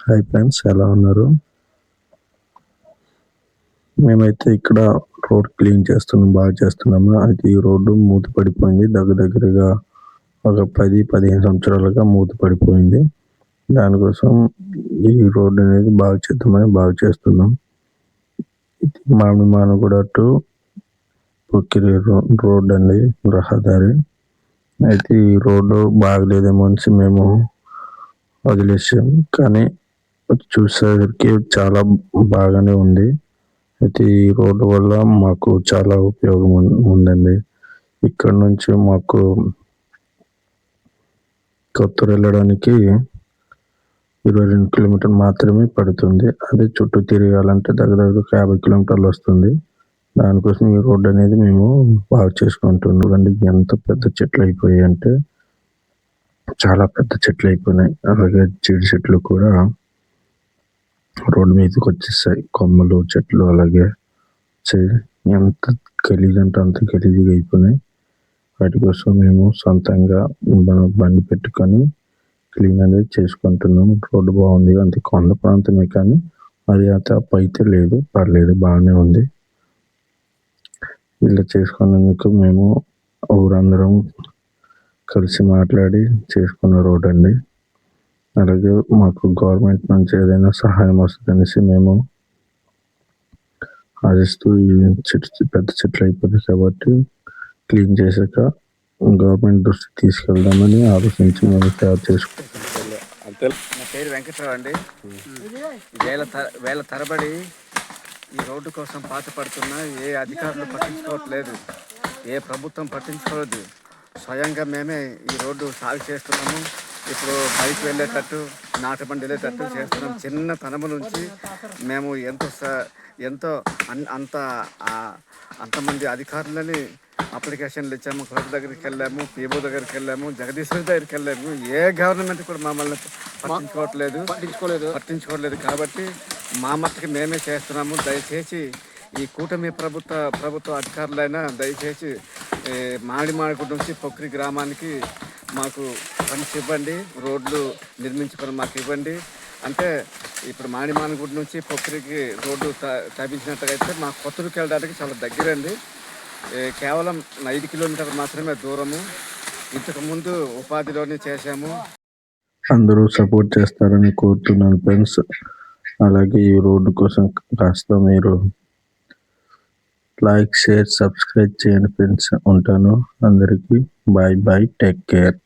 Hi friends, ఎలా ఉన్నారు? మేమైతే ఇక్కడ రోడ్ క్లీన్ చేస్తున్నాం, బాగా చేస్తున్నాము. అయితే ఈ రోడ్డు మూత పడిపోయింది. దగ్గరగా ఒక 10-15 సంవత్సరాలుగా మూత పడిపోయింది. దానికోసం ఈ రోడ్డు అనేది బాగా చేద్దామని బాగా చేస్తున్నాం. మామిడిమానగూడ టు పొక్కిరి రోడ్ అండి, రహదారి. అయితే ఈ రోడ్డు బాగలేదేమో అనేసి మేము వదిలేసాం, కానీ చూసేసరికి చాలా బాగానే ఉంది. అయితే ఈ రోడ్డు వల్ల మాకు చాలా ఉపయోగం ఉందండి. ఇక్కడ నుంచి మాకు కొత్తూరు వెళ్ళడానికి 22 కిలోమీటర్లు మాత్రమే పడుతుంది. అదే చుట్టూ తిరగాలంటే దగ్గర 50 కిలోమీటర్లు వస్తుంది. దానికోసం ఈ రోడ్డు అనేది మేము బాగా చేసుకుంటున్నాం. అండి, ఎంత పెద్ద చెట్లు అయిపోయాయి అంటే చాలా పెద్ద చెట్లు అయిపోయినాయి. అలాగే చెడు చెట్లు కూడా రోడ్డు మీదకి వచ్చేసాయి. కొమ్మలు, చెట్లు అలాగే ఎంత గలీజ్ అంటే అంత గలీజ్గా అయిపోయినాయి. వాటి కోసం మేము సొంతంగా బండి పెట్టుకొని క్లీన్ అనేది చేసుకుంటున్నాం. రోడ్డు బాగుంది, అంతే కొండ ప్రాంతమే కానీ అది తప్ప అయితే లేదు, పర్లేదు, బాగానే ఉంది. ఇలా చేసుకున్నందుకు మేము ఊరందరం కలిసి మాట్లాడి చేసుకున్న రోడ్ అండి. అలాగే మాకు గవర్నమెంట్ నుంచి ఏదైనా సహాయం వస్తుంది అనేసి మేము ఆశిస్తూ ఈ పెద్ద చెట్లు అయిపోతాయి కాబట్టి క్లీన్ చేశాక గవర్నమెంట్ దృష్టికి తీసుకెళ్దామని ఆలోచించి మేము తయారు చేసుకుంటాం. నా పేరు వెంకట్రావు అండి. వేల తరబడి ఈ రోడ్డు కోసం పాటుపడుతున్నా ఏ అధికారులు పట్టించుకోవట్లేదు, ఏ ప్రభుత్వం పట్టించుకోవద్దు. స్వయంగా మేమే ఈ రోడ్డు సాగు చేస్తున్నాము. ఇప్పుడు బైక్ వెళ్ళేటట్టు, నాటబండి వెళ్ళేటట్టు చేస్తున్నాం. చిన్న తనము నుంచి మేము ఎంతో అంతమంది అధికారులని అప్లికేషన్లు ఇచ్చాము. కలెక్టర్ దగ్గరికి వెళ్ళాము, పీఓ దగ్గరికి వెళ్ళాము, జగదీశ్వరి దగ్గరికి వెళ్ళాము. ఏ గవర్నమెంట్ కూడా మమ్మల్ని పట్టించుకోవట్లేదు. కాబట్టి మా మట్టుకి మేమే చేస్తున్నాము. దయచేసి ఈ కూటమి ప్రభుత్వ అధికారులైనా దయచేసి మామిడిమానగూడ నుంచి పొక్కిరి గ్రామానికి మాకు ఫండ్స్ ఇవ్వండి, రోడ్లు నిర్మించుకొని మాకు ఇవ్వండి. అంటే ఇప్పుడు మామిడిమానగూడ నుంచి పొక్కిరికి రోడ్డు తవ్వించినట్టుగైతే మా కొత్తూరుకి వెళ్ళడానికి చాలా దగ్గరండి. కేవలం 5 కిలోమీటర్లు మాత్రమే దూరము. ఇంతకుముందు ఉపాధిలోనే చేశాము. అందరూ సపోర్ట్ చేస్తారని కోరుతున్నాను ఫ్రెండ్స్. అలాగే ఈ రోడ్డు కోసం కాస్త మీరు లైక్, షేర్, సబ్స్క్రైబ్ చేయండి ఫ్రెండ్స్. ఉంటాను. అందరికీ బాయ్, టేక్ కేర్.